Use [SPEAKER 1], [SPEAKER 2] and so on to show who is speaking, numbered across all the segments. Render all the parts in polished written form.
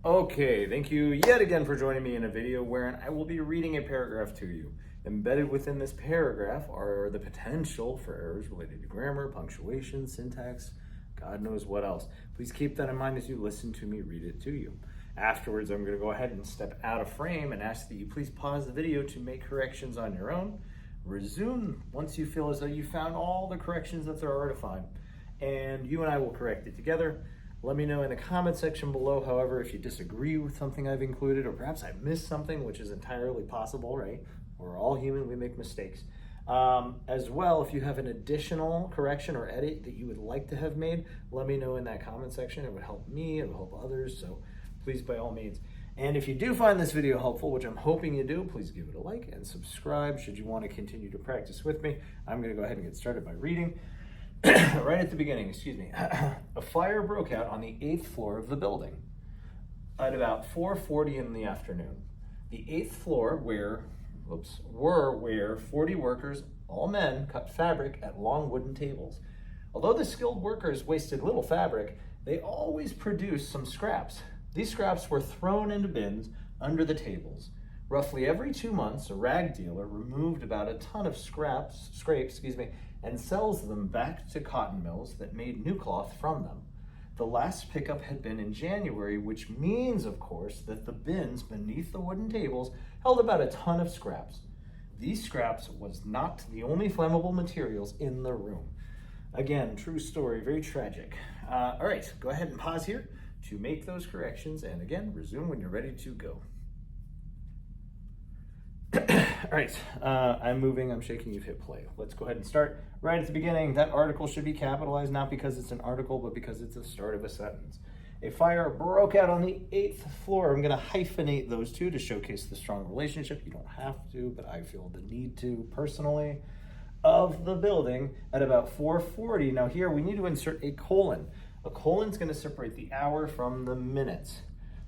[SPEAKER 1] Okay, thank you yet again for joining me in a video wherein I will be reading a paragraph to you. Embedded within this paragraph are the potential for errors related to grammar, punctuation, syntax, God knows what else. Please keep that in mind as you listen to me read it to you. Afterwards, I'm going to go ahead and step out of frame and ask that you please pause the video to make corrections on your own. Resume once you feel as though you found all the corrections that there are to find. And you and I will correct it together. Let me know in the comment section below, however, if you disagree with something I've included, or perhaps I missed something, which is entirely possible, right? We're all human, we make mistakes. As well, if you have an additional correction or edit that you would like to have made, let me know in that comment section. It would help me, it would help others, so please, by all means. And if you do find this video helpful, which I'm hoping you do, please give it a like and subscribe should you want to continue to practice with me. I'm going to go ahead and get started by reading. Right at the beginning, excuse me. A fire broke out on the 8th floor of the building at about 4:40 in the afternoon. The 8th floor were where 40 workers, all men, cut fabric at long wooden tables. Although the skilled workers wasted little fabric, they always produced some scraps. These scraps were thrown into bins under the tables. Roughly every 2 months, a rag dealer removed about a ton of scrapes, and sells them back to cotton mills that made new cloth from them. The last pickup had been in January, which means, of course, that the bins beneath the wooden tables held about a ton of scraps. These scraps was not the only flammable materials in the room. Again, true story, very tragic. All right, go ahead and pause here to make those corrections, and again, resume when you're ready to go. All right, I'm moving, I'm shaking, you've hit play. Let's go ahead and start right at the beginning. That article should be capitalized, not because it's an article, but because it's the start of a sentence. A fire broke out on the 8th floor. I'm gonna hyphenate those two to showcase the strong relationship. You don't have to, but I feel the need to personally, of the building at about 4:40. Now here we need to insert a colon. A colon's gonna separate the hour from the minutes.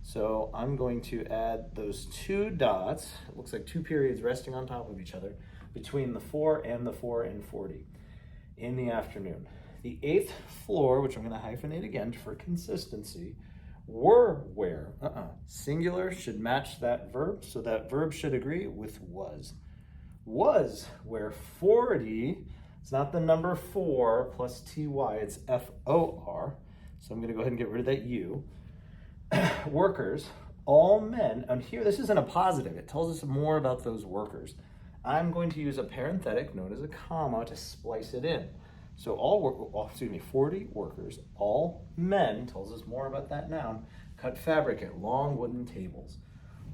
[SPEAKER 1] So I'm going to add those two dots, it looks like two periods resting on top of each other, between the 4 and the 4:40 in the afternoon. The 8th floor, which I'm going to hyphenate again for consistency, were where. Singular should match that verb, so that verb should agree with was. Was where 40, it's not the number 4 plus ty, it's FOR. So I'm going to go ahead and get rid of that U. Workers, all men, and here this isn't a positive, it tells us more about those workers. I'm going to use a parenthetic known as a comma to splice it in. So 40 workers, all men, tells us more about that noun, cut fabric at long wooden tables.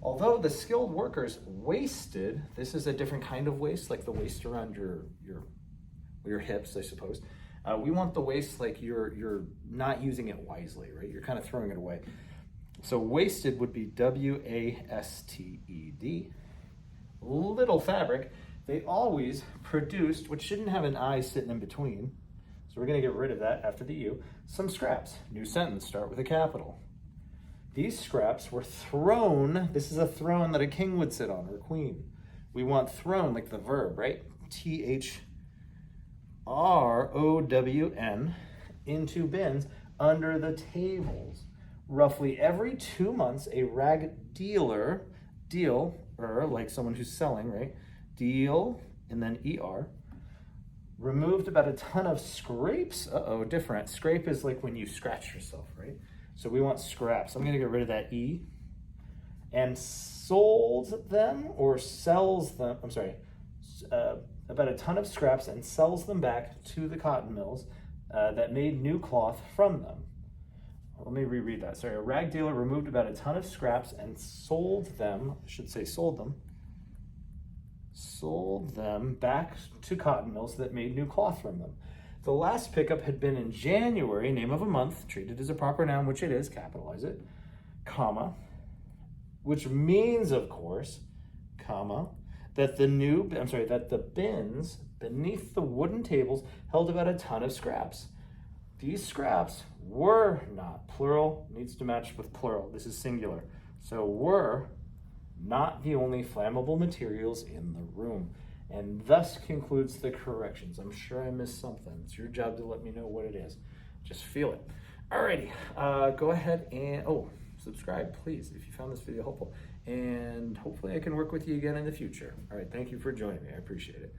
[SPEAKER 1] Although the skilled workers wasted, this is a different kind of waste, like the waist around your hips, I suppose. We want the waist like you're not using it wisely, right? You're kind of throwing it away. So wasted would be wasted. Little fabric. They always produced, which shouldn't have an I sitting in between. So we're going to get rid of that after the U. Some scraps. New sentence, start with a capital. These scraps were thrown. This is a throne that a king would sit on, or a queen. We want thrown, like the verb, right? THROWN, into bins under the tables. Roughly every 2 months, a rag dealer, like someone who's selling, right? Deal, and then ER, removed about a ton of scrapes. Different. Scrape is like when you scratch yourself, right? So we want scraps. I'm going to get rid of that E. And sold them, or sells them, about a ton of scraps and sells them back to the cotton mills that made new cloth from them. Let me reread that. Sorry, a rag dealer removed about a ton of scraps and sold them back to cotton mills that made new cloth from them. The last pickup had been in January, name of a month, treated as a proper noun, which it is, capitalize it, comma, which means, of course, comma, that the bins beneath the wooden tables held about a ton of scraps. These scraps were not, plural needs to match with plural. This is singular. So were not the only flammable materials in the room. And thus concludes the corrections. I'm sure I missed something. It's your job to let me know what it is. Just feel it. Alrighty, go ahead and, subscribe, please, if you found this video helpful. And hopefully I can work with you again in the future. All right, thank you for joining me. I appreciate it.